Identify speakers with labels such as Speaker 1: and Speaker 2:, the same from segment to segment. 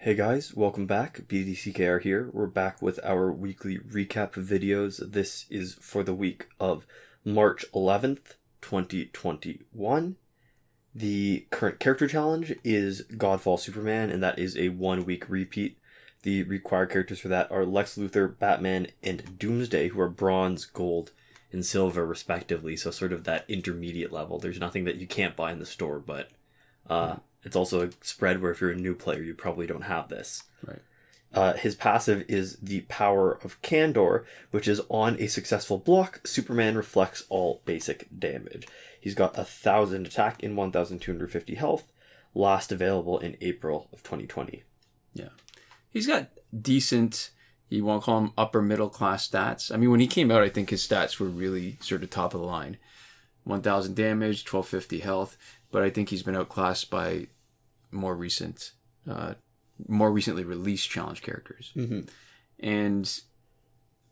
Speaker 1: Hey guys, welcome back. BDCKR here. We're back with our weekly recap videos. This is for the week of March 11th, 2021. The current character challenge is Godfall Superman, and that is a 1 week repeat. The required characters for that are Lex Luthor, Batman, and Doomsday, who are bronze, gold, and silver respectively, so sort of that intermediate level. There's nothing that you can't buy in the store, but it's also a spread where if you're a new player, you probably don't have this.
Speaker 2: Right.
Speaker 1: His passive is the Power of Candor, which is on a successful block, Superman reflects all basic damage. He's got 1,000 attack and 1,250 health, last available in April of 2020.
Speaker 2: Yeah. He's got decent, you want to call them upper middle class stats. I mean, when he came out, I think his stats were really sort of top of the line. 1,000 damage, 1,250 health, but I think he's been outclassed by more recently released challenge characters.
Speaker 1: Mm-hmm.
Speaker 2: And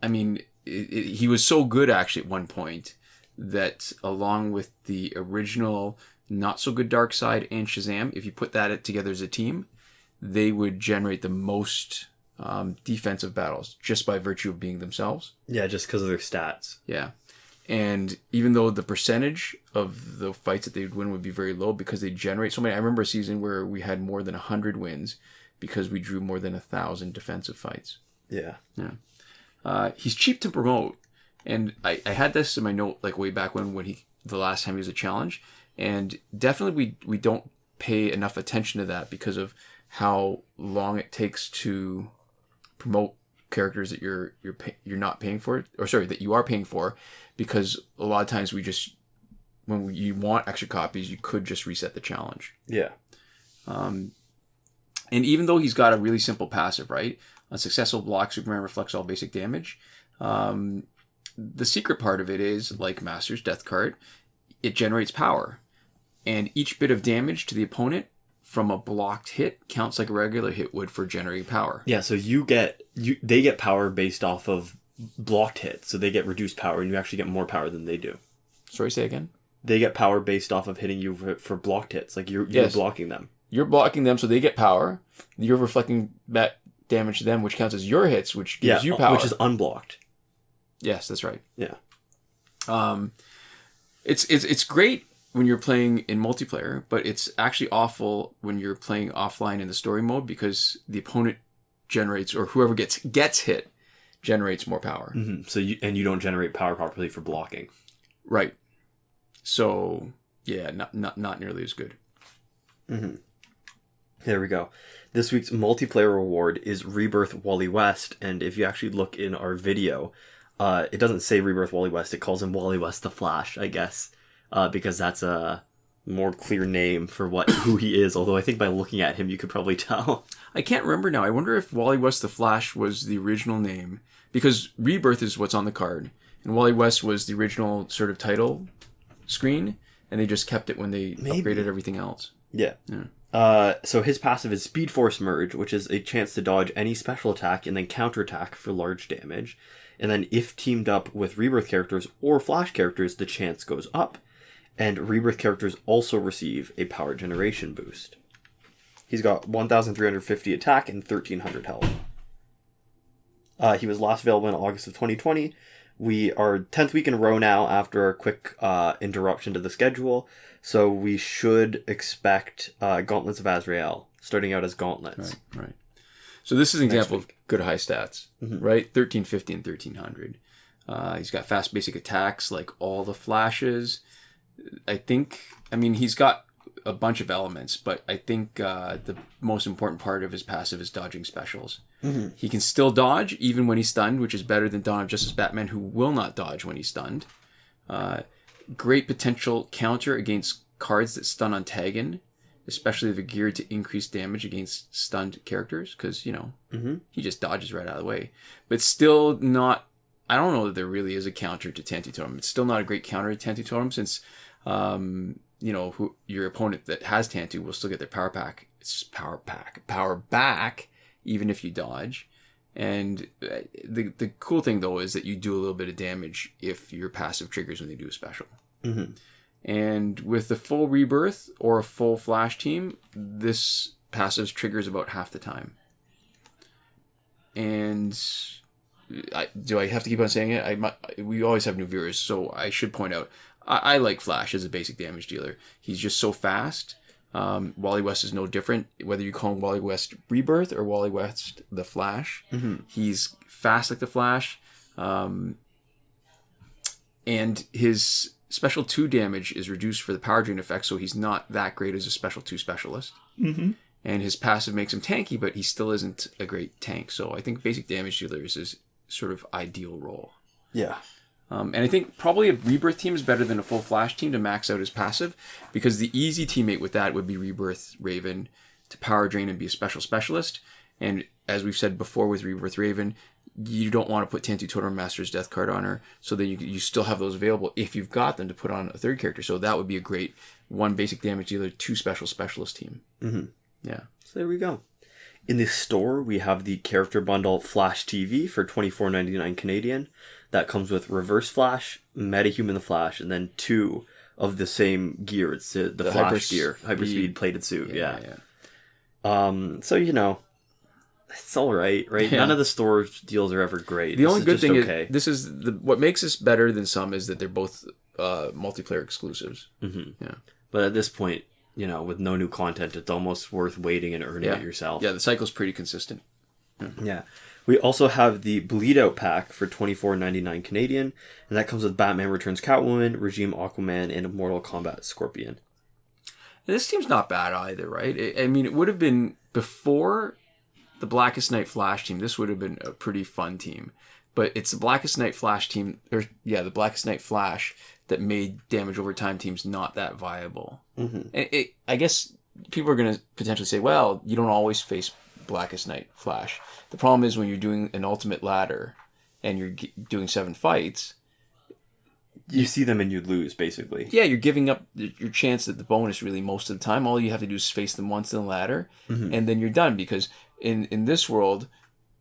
Speaker 2: I mean, he was so good actually at one point that along with the original not so good Darkseid and Shazam, if you put that together as a team, they would generate the most defensive battles just by virtue of being themselves.
Speaker 1: Yeah, just because of their stats.
Speaker 2: Yeah. And even though the percentage of the fights that they would win would be very low because they generate so many. I remember a season where we had more than 100 wins because we drew more than 1,000 defensive fights.
Speaker 1: Yeah.
Speaker 2: Yeah. He's cheap to promote. And I had this in my note like way back when the last time he was a challenge. And definitely we don't pay enough attention to that because of how long it takes to promote characters that you're not paying for, or sorry, that you are paying for, because a lot of times when you want extra copies, you could just reset the challenge.
Speaker 1: Yeah.
Speaker 2: And even though he's got a really simple passive, right? A successful block, Superman reflects all basic damage. The secret part of it is, like Master's Death card, it generates power. And each bit of damage to the opponent from a blocked hit counts like a regular hit would for generating power.
Speaker 1: Yeah, so they get power based off of blocked hits, so they get reduced power, and you actually get more power than they do.
Speaker 2: Sorry, say again?
Speaker 1: They get power based off of hitting you for blocked hits, like you're blocking them.
Speaker 2: You're blocking them, so they get power. You're reflecting that damage to them, which counts as your hits, which gives you power.
Speaker 1: Which is unblocked.
Speaker 2: Yes, that's right.
Speaker 1: Yeah.
Speaker 2: It's great when you're playing in multiplayer, but it's actually awful when you're playing offline in the story mode because the opponent generates, or whoever gets hit generates more power.
Speaker 1: Mm-hmm. So you don't generate power properly for blocking.
Speaker 2: Right. So yeah, not nearly as good.
Speaker 1: Mm-hmm. There we go. This week's multiplayer reward is Rebirth Wally West, and if you actually look in our video, it doesn't say Rebirth Wally West, it calls him Wally West the Flash, I guess. Because that's a more clear name for who he is. Although I think by looking at him, you could probably tell.
Speaker 2: I can't remember now. I wonder if Wally West the Flash was the original name, because Rebirth is what's on the card, and Wally West was the original sort of title screen, and they just kept it when they upgraded everything else.
Speaker 1: Yeah. So his passive is Speed Force Merge, which is a chance to dodge any special attack and then counterattack for large damage. And then if teamed up with Rebirth characters or Flash characters, the chance goes up. And Rebirth characters also receive a power generation boost. He's got 1,350 attack and 1,300 health. He was last available in August of 2020. We are 10th week in a row now after a quick interruption to the schedule. So we should expect Gauntlets of Azrael, starting out as Gauntlets.
Speaker 2: Right. So this is an example of good high stats, right? 1,350 and 1,300. He's got fast basic attacks like all the Flashes. He's got a bunch of elements, but I think the most important part of his passive is dodging specials. Mm-hmm. He can still dodge even when he's stunned, which is better than Dawn of Justice Batman, who will not dodge when he's stunned. Great potential counter against cards that stun on Taggin, especially if they're geared to increase damage against stunned characters, because, he just dodges right out of the way. But still not... I don't know that there really is a counter to Tantu Totem. It's still not a great counter to Tantu Totem, since... your opponent that has Tantu will still get their power back, even if you dodge. And the cool thing though is that you do a little bit of damage if your passive triggers when they do a special. Mm-hmm. And with the full Rebirth or a full Flash team, this passives triggers about half the time. And do I have to keep on saying it? We always have new viewers, so I should point out, I like Flash as a basic damage dealer. He's just so fast. Wally West is no different. Whether you call him Wally West Rebirth or Wally West the Flash, he's fast like the Flash. And his special 2 damage is reduced for the power drain effect, so he's not that great as a special 2 specialist. And his passive makes him tanky, but he still isn't a great tank. So I think basic damage dealer is his sort of ideal role.
Speaker 1: Yeah.
Speaker 2: And I think probably a Rebirth team is better than a full Flash team to max out his passive, because the easy teammate with that would be Rebirth Raven to power drain and be a special specialist. And as we've said before with Rebirth Raven, you don't want to put Tantu Totem Master's Death card on her, so that you still have those available if you've got them to put on a third character. So that would be a great 1 basic damage dealer, 2 special specialist team. Yeah.
Speaker 1: So there we go. In the store, we have the character bundle Flash TV for $24.99 Canadian. That comes with Reverse Flash, Metahuman the Flash, and then 2 of the same gear. It's the Flash gear, Hyperspeed plated suit. Yeah. So it's all right? Yeah. None of the store deals are ever great.
Speaker 2: The only good thing is what makes this better than some is that they're both multiplayer exclusives. Yeah.
Speaker 1: But at this point, with no new content, it's almost worth waiting and earning it yourself.
Speaker 2: Yeah, the cycle's pretty consistent.
Speaker 1: Yeah. We also have the Bleed Out pack for $24.99 Canadian, and that comes with Batman Returns Catwoman, Regime Aquaman, and Mortal Kombat Scorpion.
Speaker 2: And this team's not bad either, right? It would have been before the Blackest Night Flash team. This would have been a pretty fun team, but it's the Blackest Night Flash team, the Blackest Night Flash that made damage over time teams not that viable. And I guess people are going to potentially say, well, you don't always face Blackest Night Flash. The problem is when you're doing an ultimate ladder and you're doing 7 fights,
Speaker 1: you see them and you lose, basically.
Speaker 2: Yeah, you're giving up your chance at the bonus really most of the time. All you have to do is face them once in the ladder, and then you're done, because in this world,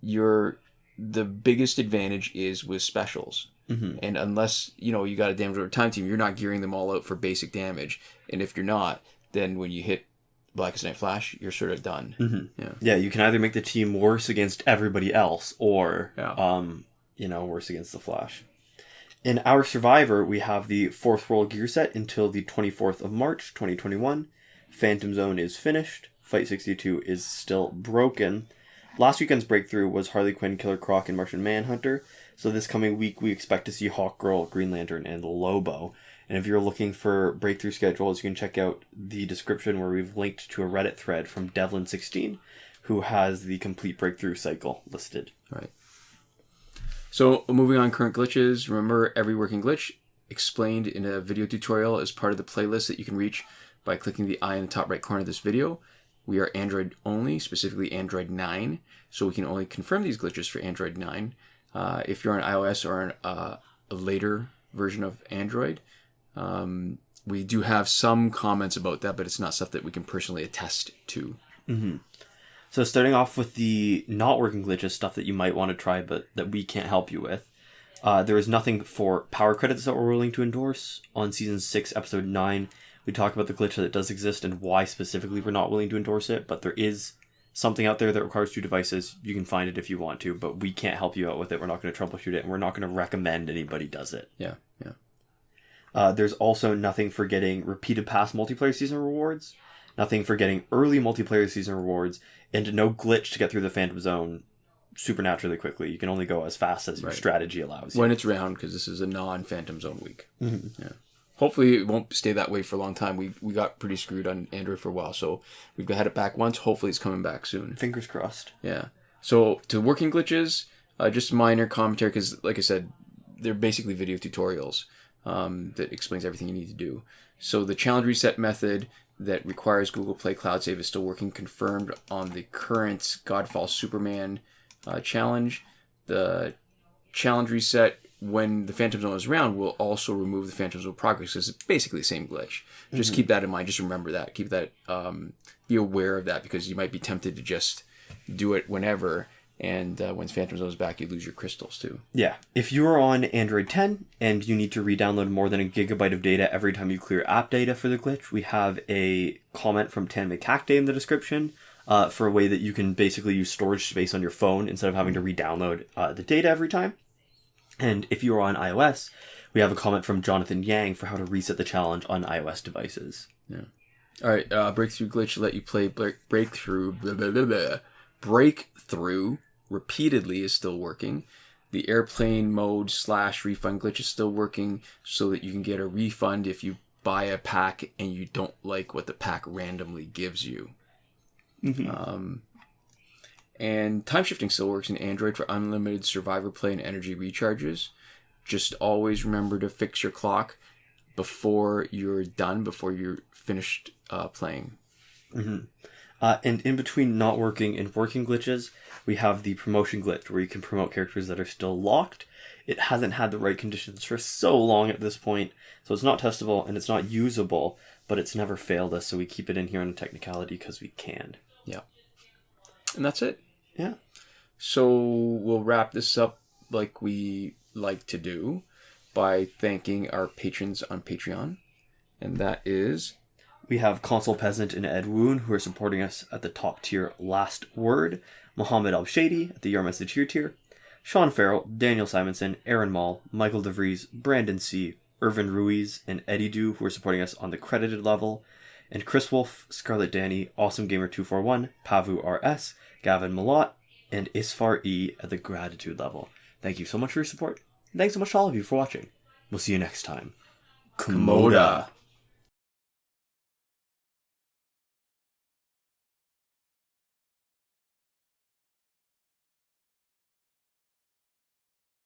Speaker 2: the biggest advantage is with specials. And unless you got a damage over time team, you're not gearing them all out for basic damage. And if you're not, then when you hit Blackest Night Flash, you're sort of done.
Speaker 1: Yeah, you can either make the team worse against everybody else, or worse against the Flash. In our Survivor, we have the 4th World Gear set until the 24th of March, 2021. Phantom Zone is finished. Fight 62 is still broken. Last weekend's breakthrough was Harley Quinn, Killer Croc, and Martian Manhunter. So this coming week, we expect to see Hawkgirl, Green Lantern, and Lobo. And if you're looking for breakthrough schedules, you can check out the description where we've linked to a Reddit thread from Devlin16, who has the complete breakthrough cycle listed.
Speaker 2: Right. So moving on, current glitches. Remember, every working glitch explained in a video tutorial as part of the playlist that you can reach by clicking the eye in the top right corner of this video. We are Android only, specifically Android 9, so we can only confirm these glitches for Android 9. If you're on iOS or on a later version of Android, we do have some comments about that, but it's not stuff that we can personally attest to.
Speaker 1: So starting off with the not working glitches, stuff that you might want to try but that we can't help you with. There is nothing for power credits that we're willing to endorse. On Season 6, Episode 9, we talk about the glitch that does exist and why specifically we're not willing to endorse it, but there is something out there that requires 2 devices. You can find it if you want to, but we can't help you out with it. We're not going to troubleshoot it, and we're not going to recommend anybody does it.
Speaker 2: Yeah.
Speaker 1: There's also nothing for getting repeated past multiplayer season rewards, nothing for getting early multiplayer season rewards, and no glitch to get through the Phantom Zone supernaturally quickly. You can only go as fast as your strategy allows you.
Speaker 2: When it's round, because this is a non-Phantom Zone week. Yeah. Hopefully it won't stay that way for a long time. We got pretty screwed on Android for a while, so we've had it back once. Hopefully it's coming back soon.
Speaker 1: Fingers crossed.
Speaker 2: Yeah. So to working glitches, just minor commentary, because like I said, they're basically video tutorials that explains everything you need to do. So the challenge reset method that requires Google Play Cloud Save is still working, confirmed on the current Godfall Superman challenge. The challenge reset, when the Phantom Zone is around, will also remove the Phantom Zone progress, because it's basically the same glitch. Just keep that in mind. Just remember that. Keep that. Be aware of that, because you might be tempted to just do it whenever, and when Phantom Zone is back, you lose your crystals too.
Speaker 1: Yeah. If you are on Android 10 and you need to re-download more than 1 gigabyte of data every time you clear app data for the glitch, we have a comment from Kakde in the description. for a way that you can basically use storage space on your phone instead of having to re-download the data every time. And if you are on iOS, we have a comment from Jonathan Yang for how to reset the challenge on iOS devices.
Speaker 2: Yeah. All right. Breakthrough glitch let you play breakthrough. Blah, blah, blah, blah. Breakthrough repeatedly is still working. The airplane mode / refund glitch is still working so that you can get a refund if you buy a pack and you don't like what the pack randomly gives you. Mm-hmm. And time shifting still works in Android for unlimited survivor play and energy recharges. Just always remember to fix your clock before you're done, before you're finished playing.
Speaker 1: Mm-hmm. And in between not working and working glitches, we have the promotion glitch where you can promote characters that are still locked. It hasn't had the right conditions for so long at this point, so it's not testable and it's not usable, but it's never failed us, so we keep it in here on a technicality because we can.
Speaker 2: Yeah. And that's it.
Speaker 1: Yeah.
Speaker 2: So we'll wrap this up like we like to do by thanking our patrons on Patreon. And that is...
Speaker 1: We have Console Peasant and Edwoon, who are supporting us at the top tier Last Word, Mohammed Albshaiti at the Your Message Here tier, Shawn Farrell, Daniel Simonson, Aaron Maule, Michael DeVries, Brandon C., Irvin Ruiz, and Eddydoo, who are supporting us on the credited level, and Chris Wolff, Scarlet Dani, Awesomegamer241, Pavu RS, Gavin Mallott, and Isfar E at the gratitude level. Thank you so much for your support. Thanks so much to all of you for watching. We'll see you next time.
Speaker 2: Komoda.